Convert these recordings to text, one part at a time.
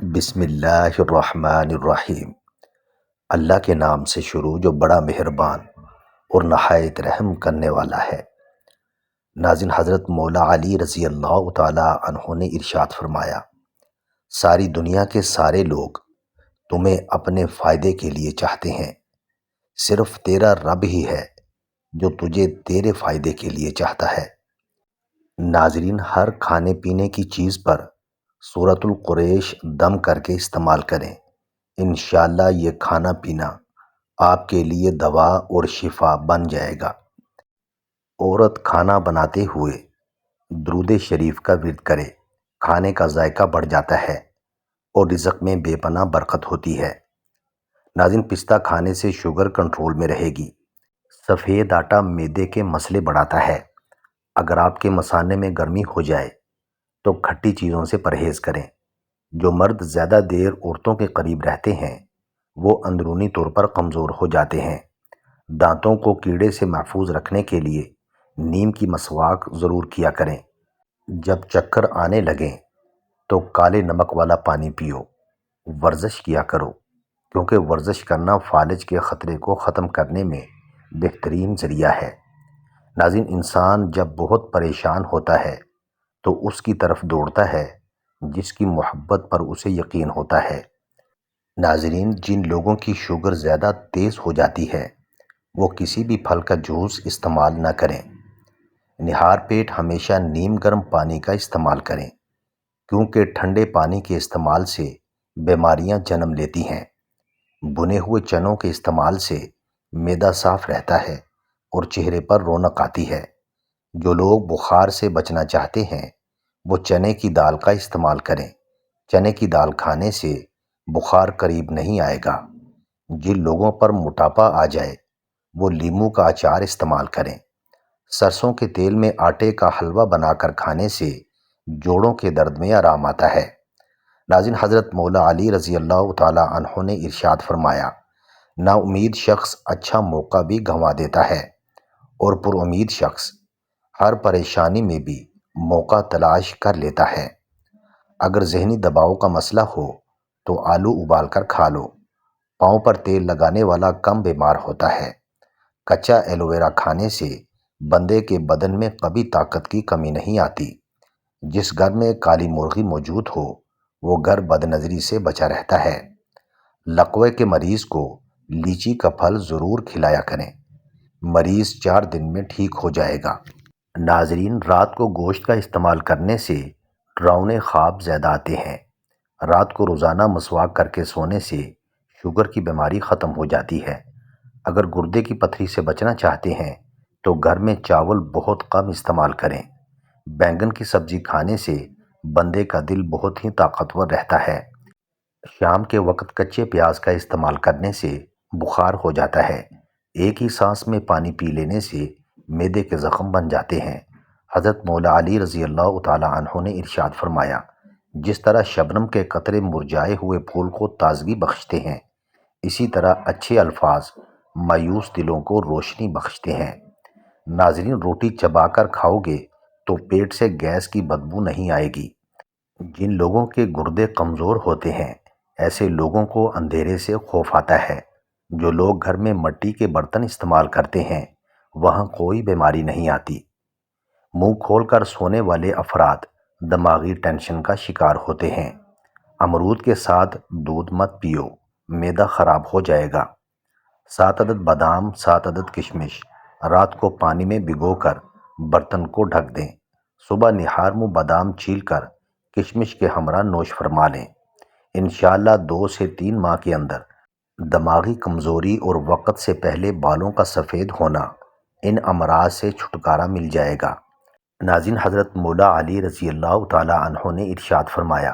بسم اللہ الرحمن الرحیم۔ اللہ کے نام سے شروع جو بڑا مہربان اور نہایت رحم کرنے والا ہے۔ ناظرین، حضرت مولا علی رضی اللہ تعالی عنہ نے ارشاد فرمایا، ساری دنیا کے سارے لوگ تمہیں اپنے فائدے کے لیے چاہتے ہیں، صرف تیرا رب ہی ہے جو تجھے تیرے فائدے کے لیے چاہتا ہے۔ ناظرین، ہر کھانے پینے کی چیز پر سورۃ القریش دم کر کے استعمال کریں، انشاءاللہ یہ کھانا پینا آپ کے لیے دوا اور شفا بن جائے گا۔ عورت کھانا بناتے ہوئے درود شریف کا ورد کرے، کھانے کا ذائقہ بڑھ جاتا ہے اور رزق میں بے پناہ برکت ہوتی ہے۔ ناظرین، پستہ کھانے سے شوگر کنٹرول میں رہے گی۔ سفید آٹا معدے کے مسئلے بڑھاتا ہے۔ اگر آپ کے مثانے میں گرمی ہو جائے تو کھٹی چیزوں سے پرہیز کریں۔ جو مرد زیادہ دیر عورتوں کے قریب رہتے ہیں وہ اندرونی طور پر کمزور ہو جاتے ہیں۔ دانتوں کو کیڑے سے محفوظ رکھنے کے لیے نیم کی مسواک ضرور کیا کریں۔ جب چکر آنے لگیں تو کالے نمک والا پانی پیو۔ ورزش کیا کرو، کیونکہ ورزش کرنا فالج کے خطرے کو ختم کرنے میں بہترین ذریعہ ہے۔ ناظرین، انسان جب بہت پریشان ہوتا ہے تو اس کی طرف دوڑتا ہے جس کی محبت پر اسے یقین ہوتا ہے۔ ناظرین، جن لوگوں کی شوگر زیادہ تیز ہو جاتی ہے وہ کسی بھی پھل کا جوس استعمال نہ کریں۔ نہار پیٹ ہمیشہ نیم گرم پانی کا استعمال کریں، کیونکہ ٹھنڈے پانی کے استعمال سے بیماریاں جنم لیتی ہیں۔ بھنے ہوئے چنوں کے استعمال سے معدہ صاف رہتا ہے اور چہرے پر رونق آتی ہے۔ جو لوگ بخار سے بچنا چاہتے ہیں وہ چنے کی دال کا استعمال کریں۔ چنے کی دال کھانے سے بخار قریب نہیں آئے گا۔ جن لوگوں پر موٹاپا آ جائے وہ لیموں کا اچار استعمال کریں۔ سرسوں کے تیل میں آٹے کا حلوہ بنا کر کھانے سے جوڑوں کے درد میں آرام آتا ہے۔ ناظرین، حضرت مولا علی رضی اللہ تعالی عنہ نے ارشاد فرمایا، نا امید شخص اچھا موقع بھی گنوا دیتا ہے اور پر امید شخص ہر پریشانی میں بھی موقع تلاش کر لیتا ہے۔ اگر ذہنی دباؤ کا مسئلہ ہو تو آلو ابال کر کھا لو۔ پاؤں پر تیل لگانے والا کم بیمار ہوتا ہے۔ کچا ایلو ویرا کھانے سے بندے کے بدن میں کبھی طاقت کی کمی نہیں آتی۔ جس گھر میں کالی مرغی موجود ہو وہ گھر بد نظری سے بچا رہتا ہے۔ لقوے کے مریض کو لیچی کا پھل ضرور کھلایا کریں، مریض 4 دن میں ٹھیک ہو جائے گا۔ ناظرین، رات کو گوشت کا استعمال کرنے سے ڈراؤنے خواب زیادہ آتے ہیں۔ رات کو روزانہ مسواک کر کے سونے سے شوگر کی بیماری ختم ہو جاتی ہے۔ اگر گردے کی پتھری سے بچنا چاہتے ہیں تو گھر میں چاول بہت کم استعمال کریں۔ بینگن کی سبزی کھانے سے بندے کا دل بہت ہی طاقتور رہتا ہے۔ شام کے وقت کچے پیاز کا استعمال کرنے سے بخار ہو جاتا ہے۔ ایک ہی سانس میں پانی پی لینے سے معدے کے زخم بن جاتے ہیں۔ حضرت مولا علی رضی اللہ تعالی عنہ نے ارشاد فرمایا، جس طرح شبنم کے قطرے مرجھائے ہوئے پھول کو تازگی بخشتے ہیں، اسی طرح اچھے الفاظ مایوس دلوں کو روشنی بخشتے ہیں۔ ناظرین، روٹی چبا کر کھاؤ گے تو پیٹ سے گیس کی بدبو نہیں آئے گی۔ جن لوگوں کے گردے کمزور ہوتے ہیں ایسے لوگوں کو اندھیرے سے خوف آتا ہے۔ جو لوگ گھر میں مٹی کے برتن استعمال کرتے ہیں وہاں کوئی بیماری نہیں آتی۔ منہ کھول کر سونے والے افراد دماغی ٹینشن کا شکار ہوتے ہیں۔ امرود کے ساتھ دودھ مت پیو، معدہ خراب ہو جائے گا۔ 7 عدد بادام، 7 عدد کشمش رات کو پانی میں بھگو کر برتن کو ڈھک دیں۔ صبح نہار منہ بادام چھیل کر کشمش کے ہمراہ نوش فرما لیں۔ انشاءاللہ 2 سے 3 ماہ کے اندر دماغی کمزوری اور وقت سے پہلے بالوں کا سفید ہونا، ان امراض سے چھٹکارا مل جائے گا۔ ناظرین، حضرت مولا علی رضی اللہ تعالی عنہ نے ارشاد فرمایا،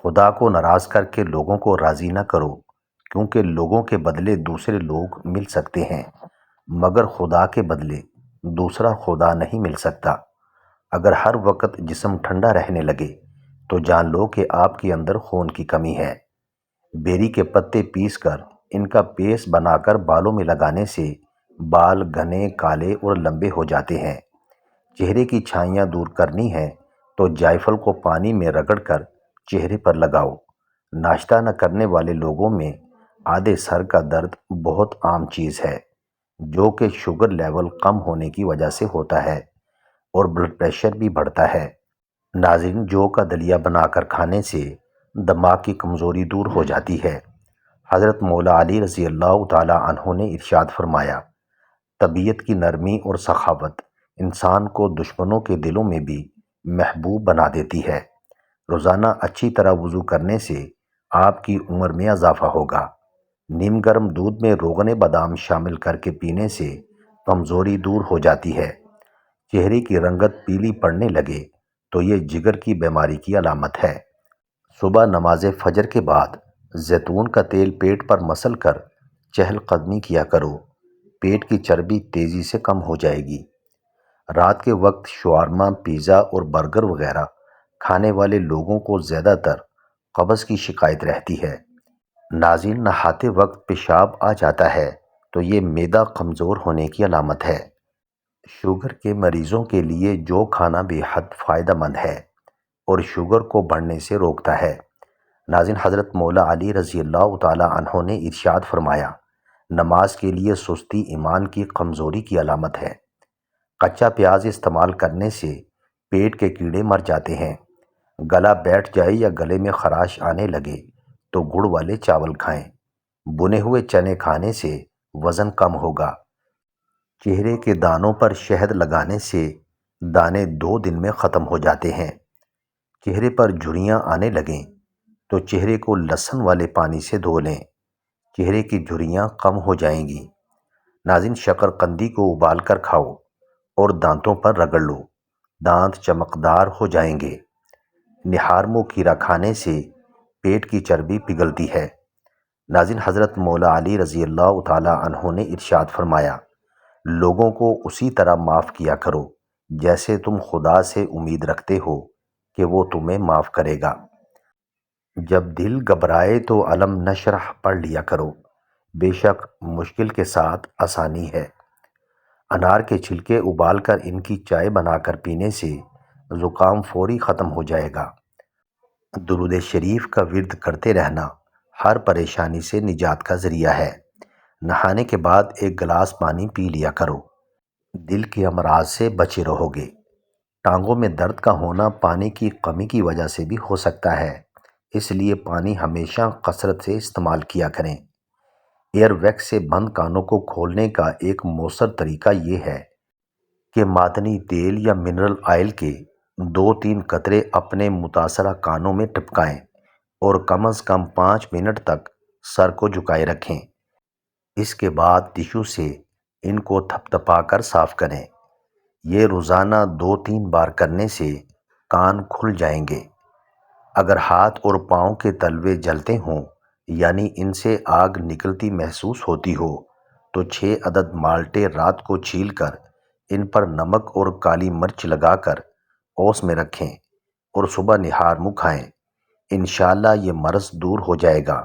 خدا کو ناراض کر کے لوگوں کو راضی نہ کرو، کیونکہ لوگوں کے بدلے دوسرے لوگ مل سکتے ہیں مگر خدا کے بدلے دوسرا خدا نہیں مل سکتا۔ اگر ہر وقت جسم ٹھنڈا رہنے لگے تو جان لو کہ آپ کے اندر خون کی کمی ہے۔ بیری کے پتے پیس کر ان کا پیسٹ بنا کر بالوں میں لگانے سے بال گھنے، کالے اور لمبے ہو جاتے ہیں۔ چہرے کی چھائیاں دور کرنی ہے تو جائفل کو پانی میں رگڑ کر چہرے پر لگاؤ۔ ناشتہ نہ کرنے والے لوگوں میں آدھے سر کا درد بہت عام چیز ہے، جو کہ شوگر لیول کم ہونے کی وجہ سے ہوتا ہے اور بلڈ پریشر بھی بڑھتا ہے۔ ناظرین، جو کا دلیا بنا کر کھانے سے دماغ کی کمزوری دور ہو جاتی ہے۔ حضرت مولا علی رضی اللہ تعالی عنہ نے ارشاد فرمایا، طبیعت کی نرمی اور سخاوت انسان کو دشمنوں کے دلوں میں بھی محبوب بنا دیتی ہے۔ روزانہ اچھی طرح وضو کرنے سے آپ کی عمر میں اضافہ ہوگا۔ نیم گرم دودھ میں روغن بادام شامل کر کے پینے سے کمزوری دور ہو جاتی ہے۔ چہرے کی رنگت پیلی پڑنے لگے تو یہ جگر کی بیماری کی علامت ہے۔ صبح نماز فجر کے بعد زیتون کا تیل پیٹ پر مسل کر چہل قدمی کیا کرو، پیٹ کی چربی تیزی سے کم ہو جائے گی۔ رات کے وقت شاورما، پیزا اور برگر وغیرہ کھانے والے لوگوں کو زیادہ تر قبض کی شکایت رہتی ہے۔ ناظرین، نہاتے وقت پیشاب آ جاتا ہے تو یہ معدہ کمزور ہونے کی علامت ہے۔ شوگر کے مریضوں کے لیے جو کھانا بے حد فائدہ مند ہے اور شوگر کو بڑھنے سے روکتا ہے۔ ناظرین، حضرت مولا علی رضی اللہ تعالی عنہ نے ارشاد فرمایا، نماز کے لیے سستی ایمان کی کمزوری کی علامت ہے۔ کچا پیاز استعمال کرنے سے پیٹ کے کیڑے مر جاتے ہیں۔ گلا بیٹھ جائے یا گلے میں خراش آنے لگے تو گڑ والے چاول کھائیں۔ بنے ہوئے چنے کھانے سے وزن کم ہوگا۔ چہرے کے دانوں پر شہد لگانے سے دانے 2 دن میں ختم ہو جاتے ہیں۔ چہرے پر جھریاں آنے لگیں تو چہرے کو لہسن والے پانی سے دھو لیں، چہرے کی جھریاں کم ہو جائیں گی۔ ناظرین، شکرقندی کو ابال کر کھاؤ اور دانتوں پر رگڑ لو، دانت چمکدار ہو جائیں گے۔ نہارمو کھیرا کھانے سے پیٹ کی چربی پگھلتی ہے۔ ناظرین، حضرت مولا علی رضی اللہ تعالی عنہ نے ارشاد فرمایا، لوگوں کو اسی طرح معاف کیا کرو جیسے تم خدا سے امید رکھتے ہو کہ وہ تمہیں معاف کرے گا۔ جب دل گھبرائے تو علم نشرح پڑھ لیا کرو، بے شک مشکل کے ساتھ آسانی ہے۔ انار کے چھلکے ابال کر ان کی چائے بنا کر پینے سے زکام فوری ختم ہو جائے گا۔ درود شریف کا ورد کرتے رہنا ہر پریشانی سے نجات کا ذریعہ ہے۔ نہانے کے بعد 1 گلاس پانی پی لیا کرو، دل کے امراض سے بچے رہو گے۔ ٹانگوں میں درد کا ہونا پانی کی کمی کی وجہ سے بھی ہو سکتا ہے، اس لیے پانی ہمیشہ کثرت سے استعمال کیا کریں۔ ایئر ویکس سے بند کانوں کو کھولنے کا ایک مؤثر طریقہ یہ ہے کہ معدنی تیل یا منرل آئل کے 2-3 قطرے اپنے متاثرہ کانوں میں ٹپکائیں اور کم از کم 5 منٹ تک سر کو جھکائے رکھیں۔ اس کے بعد ٹشو سے ان کو تھپتھپا کر صاف کریں۔ یہ روزانہ 2-3 بار کرنے سے کان کھل جائیں گے۔ اگر ہاتھ اور پاؤں کے تلوے جلتے ہوں یعنی ان سے آگ نکلتی محسوس ہوتی ہو تو 6 عدد مالٹے رات کو چھیل کر ان پر نمک اور کالی مرچ لگا کر اوس میں رکھیں اور صبح نہار منہ کھائیں۔ انشاءاللہ یہ مرض دور ہو جائے گا۔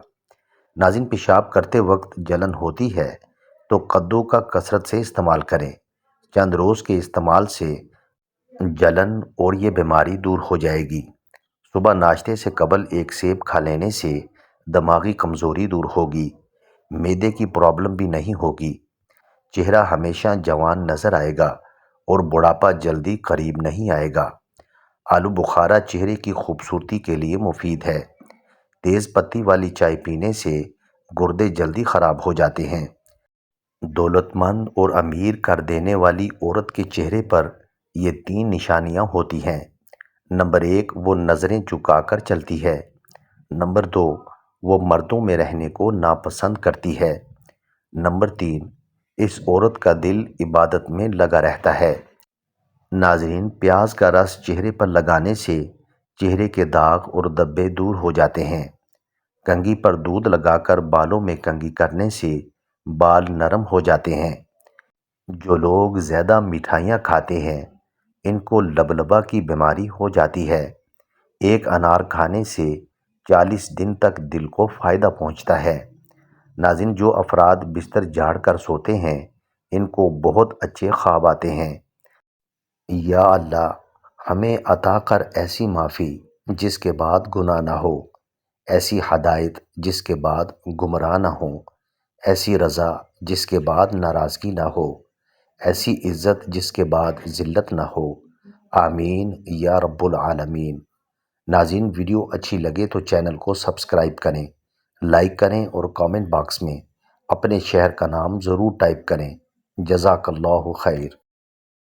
ناظرین، پیشاب کرتے وقت جلن ہوتی ہے تو کدو کا کثرت سے استعمال کریں۔ چند روز کے استعمال سے جلن اور یہ بیماری دور ہو جائے گی۔ صبح ناشتے سے قبل 1 سیب کھا لینے سے دماغی کمزوری دور ہوگی، معدے کی پرابلم بھی نہیں ہوگی، چہرہ ہمیشہ جوان نظر آئے گا اور بڑھاپا جلدی قریب نہیں آئے گا۔ آلو بخارا چہرے کی خوبصورتی کے لیے مفید ہے۔ تیز پتی والی چائے پینے سے گردے جلدی خراب ہو جاتے ہیں۔ دولت مند اور امیر کر دینے والی عورت کے چہرے پر یہ 3 نشانیاں ہوتی ہیں۔ نمبر 1، وہ نظریں جھکا کر چلتی ہے۔ نمبر 2، وہ مردوں میں رہنے کو ناپسند کرتی ہے۔ نمبر 3، اس عورت کا دل عبادت میں لگا رہتا ہے۔ ناظرین، پیاز کا رس چہرے پر لگانے سے چہرے کے داغ اور دبے دور ہو جاتے ہیں۔ کنگھی پر دودھ لگا کر بالوں میں کنگھی کرنے سے بال نرم ہو جاتے ہیں۔ جو لوگ زیادہ مٹھائیاں کھاتے ہیں ان کو لبلبہ کی بیماری ہو جاتی ہے۔ 1 انار کھانے سے 40 دن تک دل کو فائدہ پہنچتا ہے۔ ناظرین، جو افراد بستر جھاڑ کر سوتے ہیں ان کو بہت اچھے خواب آتے ہیں۔ یا اللہ، ہمیں عطا کر ایسی معافی جس کے بعد گناہ نہ ہو۔ ایسی ہدایت جس کے بعد گمراہ نہ ہوں، ایسی رضا جس کے بعد ناراضگی نہ ہو، ایسی عزت جس کے بعد ذلت نہ ہو، آمین یا رب العالمین۔ ناظرین، ویڈیو اچھی لگے تو چینل کو سبسکرائب کریں، لائک کریں اور کامنٹ باکس میں اپنے شہر کا نام ضرور ٹائپ کریں۔ جزاک اللہ خیر۔